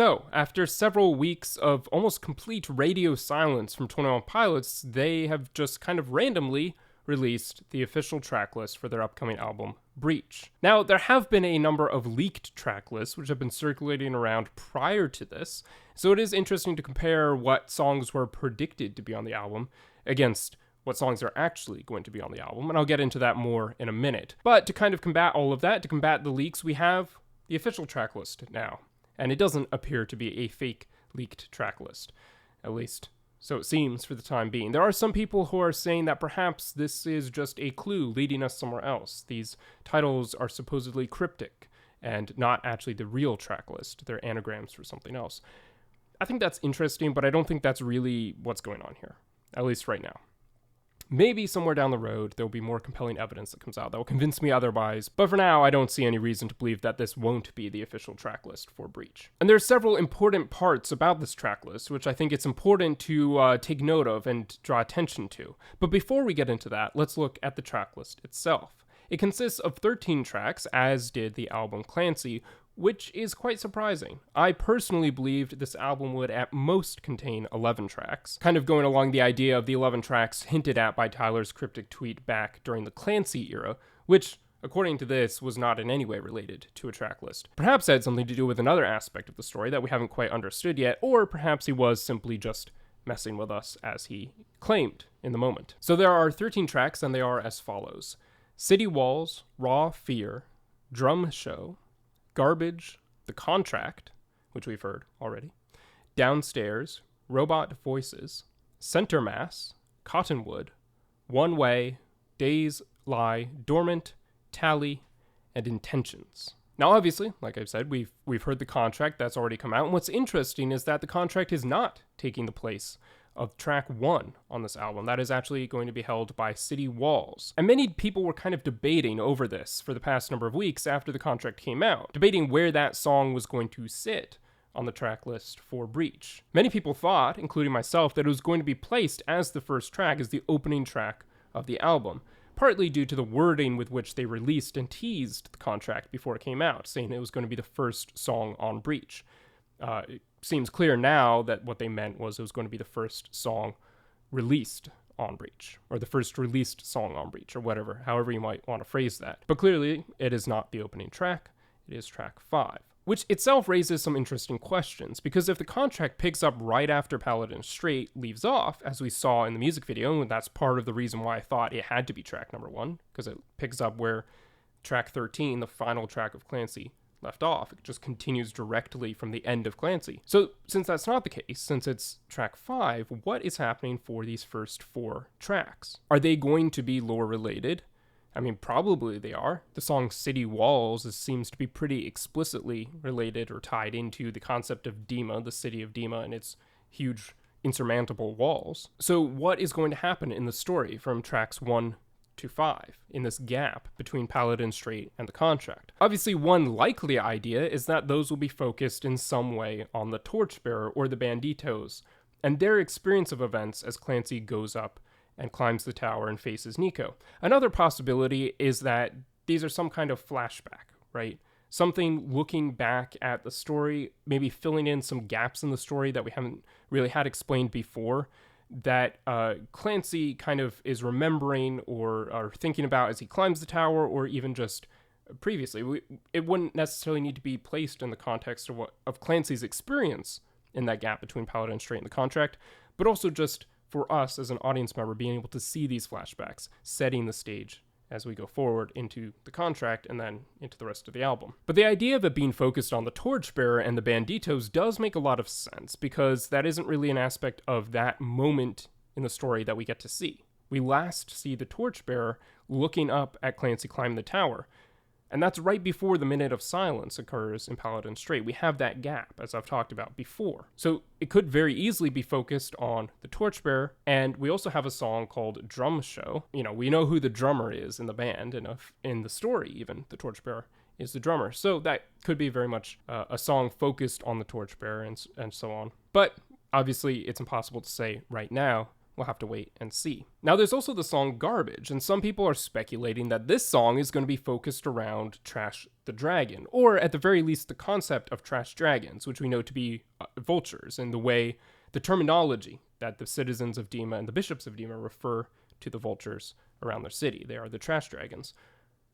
So, after several weeks of almost complete radio silence from 21 Pilots, they have just kind of randomly released the official track list for their upcoming album, Breach. Now, there have been a number of leaked track lists which have been circulating around prior to this, so it is interesting to compare what songs were predicted to be on the album against what songs are actually going to be on the album, and I'll get into that more in a minute. But to kind of combat all of that, to combat the leaks, we have the official track list now, and it doesn't appear to be a fake leaked track list, at least so it seems for the time being. There are some people who are saying that perhaps this is just a clue leading us somewhere else. These titles are supposedly cryptic and not actually the real track list. They're anagrams for something else. I think that's interesting, but I don't think that's really what's going on here, at least right now. Maybe somewhere down the road, there'll be more compelling evidence that comes out that will convince me otherwise, but for now, I don't see any reason to believe that this won't be the official track list for Breach. And there's several important parts about this track list, which I think it's important to take note of and draw attention to. But before we get into that, let's look at the track list itself. It consists of 13 tracks, as did the album Clancy, which is quite surprising. I personally believed this album would at most contain 11 tracks, kind of going along the idea of the 11 tracks hinted at by Tyler's cryptic tweet back during the Clancy era, which, according to this, was not in any way related to a track list. Perhaps it had something to do with another aspect of the story that we haven't quite understood yet, or perhaps he was simply just messing with us as he claimed in the moment. So there are 13 tracks, and they are as follows: City Walls, Raw Fear, Drum Show, Garbage, The Contract, which we've heard already, Downstairs, Robot Voices, Center Mass, Cottonwood, One Way, Days Lie Dormant, Tally, and Intentions. Now, obviously, like I've said, we've heard The Contract, that's already come out, and what's interesting is that The Contract is not taking the place of track 1 on this album. That is actually going to be held by City Walls. And many people were kind of debating over this for the past number of weeks after The Contract came out, debating where that song was going to sit on the track list for Breach. Many people thought, including myself, that it was going to be placed as the first track, as the opening track of the album, partly due to the wording with which they released and teased The Contract before it came out, saying it was going to be the first song on Breach. It seems clear now that what they meant was it was going to be the first song released on Breach, or the first released song on Breach, or whatever, however you might want to phrase that. But clearly, it is not the opening track, it is track 5, which itself raises some interesting questions, because if The Contract picks up right after Paladin Straight leaves off, as we saw in the music video, and that's part of the reason why I thought it had to be track number 1, because it picks up where track 13, the final track of Clancy, left off. It just continues directly from the end of Clancy. So since that's not the case, since it's track 5, what is happening for these first 4 tracks? Are they going to be lore related? I mean, probably they are. The song City Walls seems to be pretty explicitly related or tied into the concept of Dima, the city of Dima, and its huge insurmountable walls. So what is going to happen in the story from tracks 1 to 5 in this gap between Paladin Straight and The Contract? Obviously, one likely idea is that those will be focused in some way on the Torchbearer or the Banditos and their experience of events as Clancy goes up and climbs the tower and faces Nico. Another possibility is that these are some kind of flashback, right? Something looking back at the story, maybe filling in some gaps in the story that we haven't really had explained before, that Clancy kind of is remembering or thinking about as he climbs the tower, or even just previously. It wouldn't necessarily need to be placed in the context of Clancy's experience in that gap between Paladin Straight and The Contract, but also just for us as an audience member being able to see these flashbacks, setting the stage as we go forward into The Contract and then into the rest of the album. But the idea of it being focused on the Torchbearer and the Banditos does make a lot of sense, because that isn't really an aspect of that moment in the story that we get to see. We last see the Torchbearer looking up at Clancy climb the tower, and that's right before the minute of silence occurs in Paladin Straight. We have that gap, as I've talked about before. So it could very easily be focused on the Torchbearer, and we also have a song called Drum Show. You know, we know who the drummer is in the band, and in the story even, the Torchbearer is the drummer. So that could be very much a song focused on the Torchbearer and so on. But obviously, it's impossible to say right now We'll have to wait and see. Now, there's also the song Garbage, and some people are speculating that this song is going to be focused around Trash the Dragon, or at the very least the concept of trash dragons, which we know to be vultures, and the terminology that the citizens of Dima and the bishops of Dima refer to the vultures around their city. They are the trash dragons.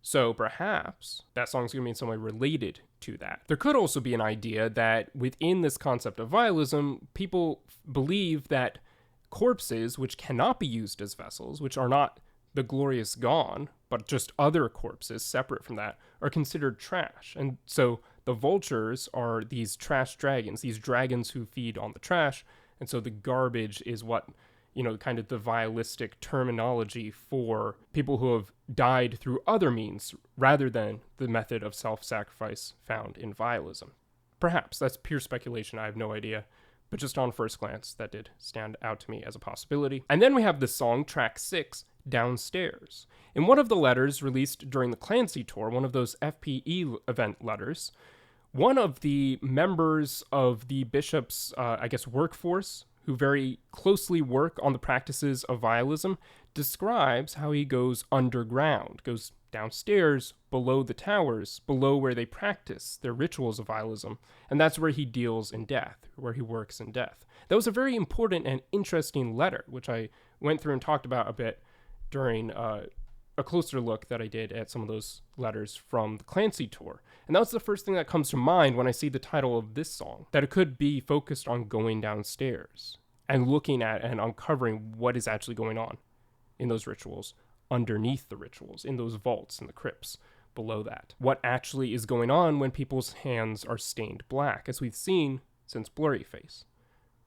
So perhaps that song's going to be in some way related to that. There could also be an idea that within this concept of vialism, people believe that corpses, which cannot be used as vessels, which are not the glorious gone, but just other corpses separate from that, are considered trash. And so the vultures are these trash dragons, these dragons who feed on the trash. And so the garbage is what, kind of the vialistic terminology for people who have died through other means rather than the method of self-sacrifice found in vialism. Perhaps. That's pure speculation. I have no idea. But just on first glance, that did stand out to me as a possibility. And then we have the song, track 6, Downstairs. In one of the letters released during the Clancy tour, one of those FPE event letters, one of the members of the bishop's, workforce, who very closely work on the practices of vialism, describes how he goes underground, goes downstairs, below the towers, below where they practice their rituals of vialism, and that's where he deals in death, where he works in death. That was a very important and interesting letter, which I went through and talked about a bit during a closer look that I did at some of those letters from the Clancy tour. And that was the first thing that comes to mind when I see the title of this song, that it could be focused on going downstairs and looking at and uncovering what is actually going on in those rituals, underneath the rituals, in those vaults and the crypts below that. What actually is going on when people's hands are stained black, as we've seen since Blurry Face.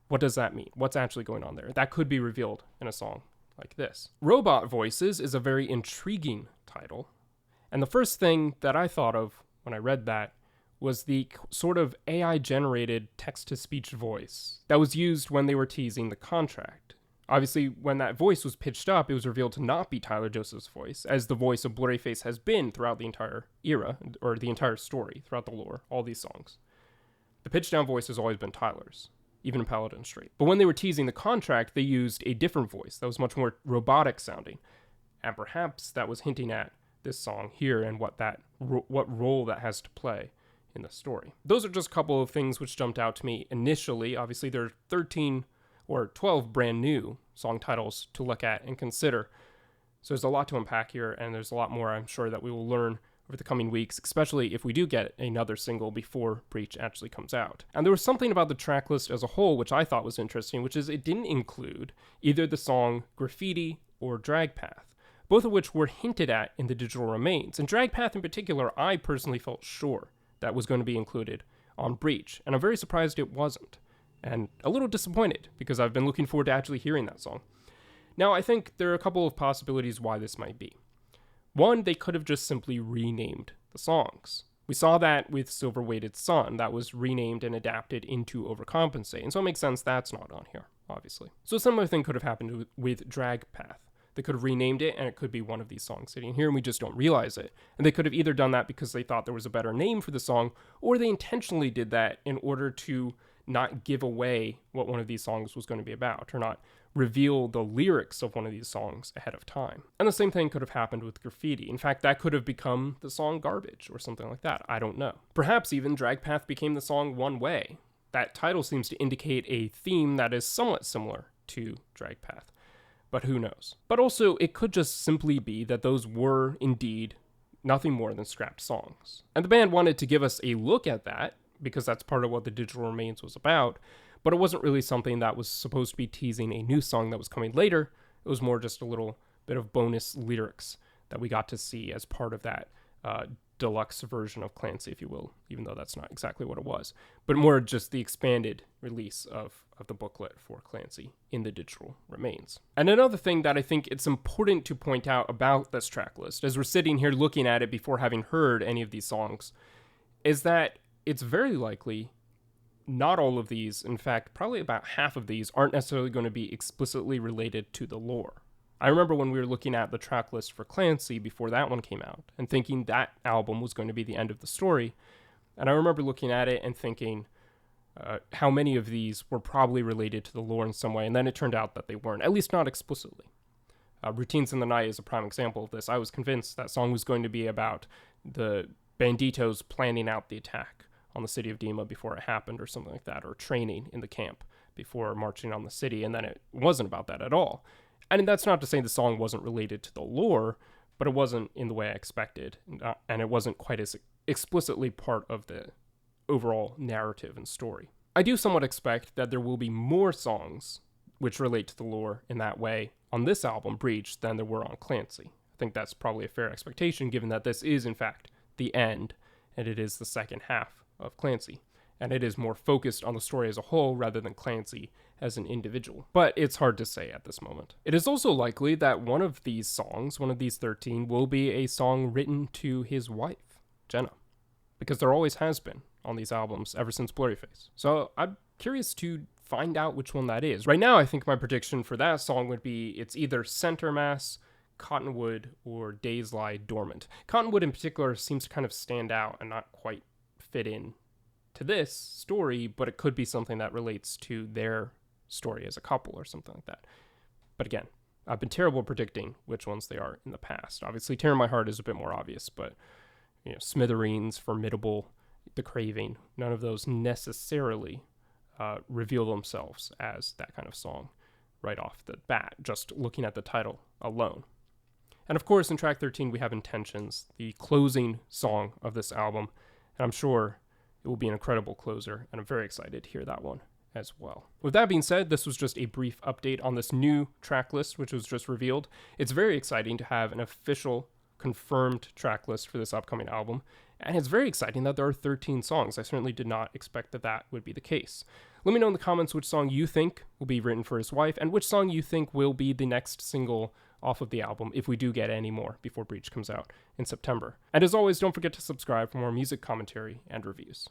What does that mean? What's actually going on there? That could be revealed in a song like this. Robot Voices is a very intriguing title, and the first thing that I thought of when I read that was the sort of AI-generated text-to-speech voice that was used when they were teasing the contract. Obviously, when that voice was pitched up, it was revealed to not be Tyler Joseph's voice, as the voice of Blurry Face has been throughout the entire era, or the entire story, throughout the lore, all these songs. The pitched-down voice has always been Tyler's, even in Paladin Straight. But when they were teasing the contract, they used a different voice that was much more robotic sounding. And perhaps that was hinting at this song here and what role that has to play in the story. Those are just a couple of things which jumped out to me initially. Obviously, there are 13 or 12 brand new song titles to look at and consider. So there's a lot to unpack here, and there's a lot more I'm sure that we will learn over the coming weeks, especially if we do get another single before Breach actually comes out. And there was something about the track list as a whole which I thought was interesting, which is it didn't include either the song Graffiti or Drag Path, both of which were hinted at in the digital remains. And Drag Path in particular, I personally felt sure that was going to be included on Breach, and I'm very surprised it wasn't. And a little disappointed, because I've been looking forward to actually hearing that song. Now, I think there are a couple of possibilities why this might be. One, they could have just simply renamed the songs. We saw that with Silver Weighted Sun, that was renamed and adapted into Overcompensate, and so it makes sense that's not on here, obviously. So a similar thing could have happened with Drag Path. They could have renamed it, and it could be one of these songs sitting here, and we just don't realize it. And they could have either done that because they thought there was a better name for the song, or they intentionally did that in order to not give away what one of these songs was going to be about, or not reveal the lyrics of one of these songs ahead of time. And the same thing could have happened with Graffiti. In fact, that could have become the song Garbage, or something like that. I don't know. Perhaps even Drag Path became the song One Way. That title seems to indicate a theme that is somewhat similar to Drag Path, but who knows. But also, it could just simply be that those were indeed nothing more than scrapped songs. And the band wanted to give us a look at that, because that's part of what the digital remains was about, but it wasn't really something that was supposed to be teasing a new song that was coming later. It was more just a little bit of bonus lyrics that we got to see as part of that deluxe version of Clancy, if you will, even though that's not exactly what it was, but more just the expanded release of the booklet for Clancy in the digital remains. And another thing that I think it's important to point out about this track list, as we're sitting here looking at it before having heard any of these songs, is that it's very likely not all of these, in fact, probably about half of these, aren't necessarily going to be explicitly related to the lore. I remember when we were looking at the track list for Clancy before that one came out, and thinking that album was going to be the end of the story. And I remember looking at it and thinking, how many of these were probably related to the lore in some way, and then it turned out that they weren't, at least not explicitly. Routines in the Night is a prime example of this. I was convinced that song was going to be about the banditos planning out the attack on the city of Dima before it happened or something like that, or training in the camp before marching on the city, and then it wasn't about that at all. And that's not to say the song wasn't related to the lore, but it wasn't in the way I expected, and it wasn't quite as explicitly part of the overall narrative and story. I do somewhat expect that there will be more songs which relate to the lore in that way on this album, Breach, than there were on Clancy. I think that's probably a fair expectation, given that this is, in fact, the end, and it is the second half of Clancy, and it is more focused on the story as a whole rather than Clancy as an individual. But it's hard to say at this moment. It is also likely that one of these songs, one of these 13, will be a song written to his wife, Jenna, because there always has been on these albums ever since Blurryface. So I'm curious to find out which one that is. Right now, I think my prediction for that song would be it's either Center Mass, Cottonwood, or Days Lie Dormant. Cottonwood in particular seems to kind of stand out and not quite fit in to this story, but it could be something that relates to their story as a couple or something like that. But again, I've been terrible at predicting which ones they are in the past. Obviously, Tear in My Heart is a bit more obvious, but Smithereens, Formidable, The Craving, none of those necessarily reveal themselves as that kind of song right off the bat, just looking at the title alone. And of course, in track 13, we have Intentions, the closing song of this album, and I'm sure it will be an incredible closer, and I'm very excited to hear that one as well. With that being said, this was just a brief update on this new track list, which was just revealed. It's very exciting to have an official confirmed track list for this upcoming album, and it's very exciting that there are 13 songs. I certainly did not expect that would be the case. Let me know in the comments which song you think will be written for his wife, and which song you think will be the next single off of the album, if we do get any more before Breach comes out in September. And as always, don't forget to subscribe for more music commentary and reviews.